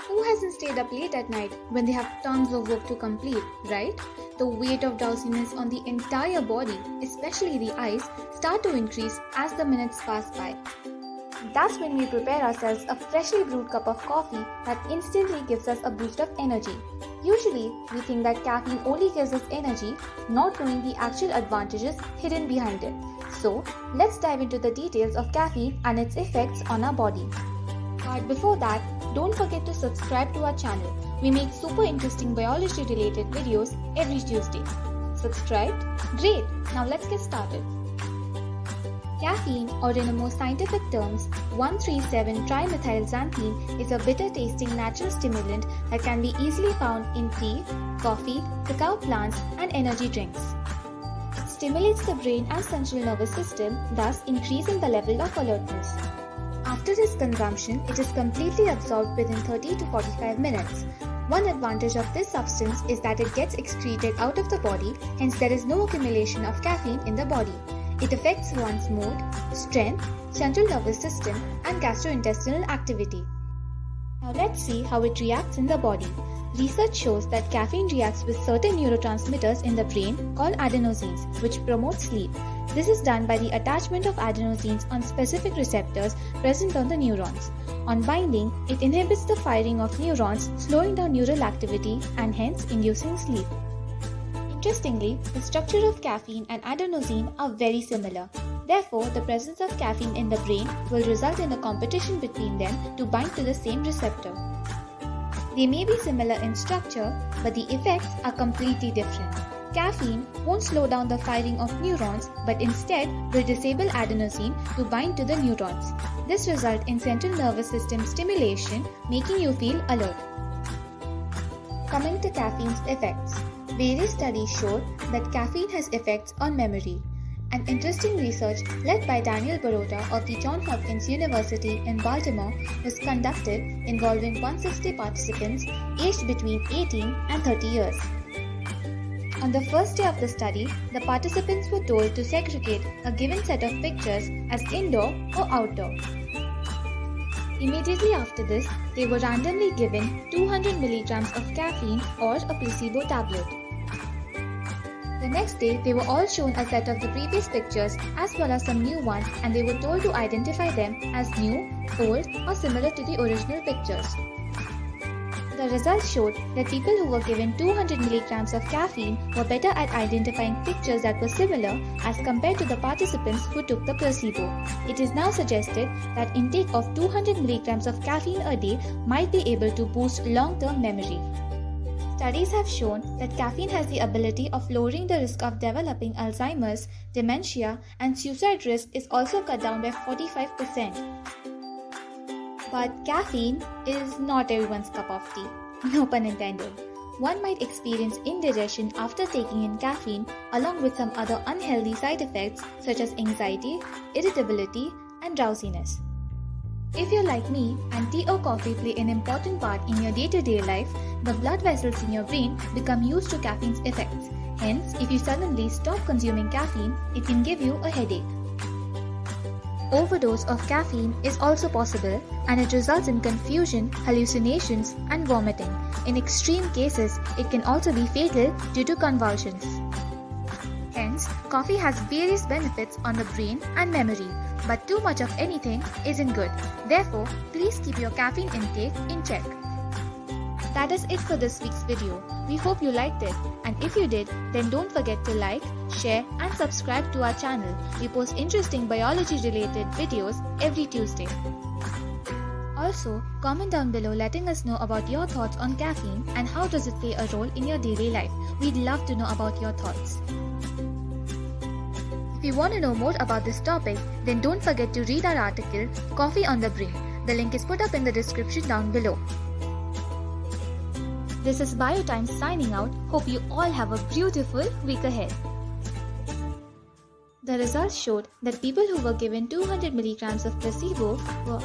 Who hasn't stayed up late at night when they have tons of work to complete, right? The weight of drowsiness on the entire body, especially the eyes, start to increase as the minutes pass by. That's when we prepare ourselves a freshly brewed cup of coffee that instantly gives us a boost of energy. Usually, we think that caffeine only gives us energy, not knowing the actual advantages hidden behind it. So, let's dive into the details of caffeine and its effects on our body. But before that, don't forget to subscribe to our channel. We make super interesting biology related videos every Tuesday. Subscribed? Great! Now let's get started. Caffeine, or in a more scientific terms, 1,3,7-trimethylxanthine, is a bitter-tasting natural stimulant that can be easily found in tea, coffee, cacao plants, and energy drinks. It stimulates the brain and central nervous system, thus increasing the level of alertness. After its consumption, it is completely absorbed within 30 to 45 minutes. One advantage of this substance is that it gets excreted out of the body, hence there is no accumulation of caffeine in the body. It affects one's mood, strength, central nervous system, and gastrointestinal activity. Now let's see how it reacts in the body. Research shows that caffeine reacts with certain neurotransmitters in the brain called adenosines, which promote sleep. This is done by the attachment of adenosines on specific receptors present on the neurons. On binding, it inhibits the firing of neurons, slowing down neural activity and hence inducing sleep. Interestingly, the structure of caffeine and adenosine are very similar. Therefore, the presence of caffeine in the brain will result in a competition between them to bind to the same receptor. They may be similar in structure, but the effects are completely different. Caffeine won't slow down the firing of neurons, but instead will disable adenosine to bind to the neurons. This results in central nervous system stimulation, making you feel alert. Coming to caffeine's effects. Various studies showed that caffeine has effects on memory. An interesting research led by Daniel Baroda of the Johns Hopkins University in Baltimore was conducted involving 160 participants aged between 18 and 30 years. On the first day of the study, the participants were told to segregate a given set of pictures as indoor or outdoor. Immediately after this, they were randomly given 200 milligrams of caffeine or a placebo tablet. The next day, they were all shown a set of the previous pictures as well as some new ones, and they were told to identify them as new, old, or similar to the original pictures. The results showed that people who were given 200 milligrams of caffeine were better at identifying pictures that were similar as compared to the participants who took the placebo. It is now suggested that intake of 200 milligrams of caffeine a day might be able to boost long-term memory. Studies have shown that caffeine has the ability of lowering the risk of developing Alzheimer's, dementia, and suicide risk is also cut down by 45%. But caffeine is not everyone's cup of tea, no pun intended. One might experience indigestion after taking in caffeine along with some other unhealthy side effects such as anxiety, irritability, and drowsiness. If you're like me and tea or coffee play an important part in your day-to-day life, the blood vessels in your brain become used to caffeine's effects. Hence, if you suddenly stop consuming caffeine, it can give you a headache. Overdose of caffeine is also possible, and it results in confusion, hallucinations, and vomiting. In extreme cases, it can also be fatal due to convulsions. Hence, coffee has various benefits on the brain and memory, but too much of anything isn't good. Therefore, please keep your caffeine intake in check. That is it for this week's video. We hope you liked it, and if you did, then don't forget to like, share, and subscribe to our channel. We post interesting biology-related videos every Tuesday. Also, comment down below letting us know about your thoughts on caffeine and how does it play a role in your daily life. We'd love to know about your thoughts. If you want to know more about this topic, then don't forget to read our article, Coffee on the Brain. The link is put up in the description down below. This is BioTimes signing out. Hope you all have a beautiful week ahead. The results showed that people who were given 200 milligrams of placebo were...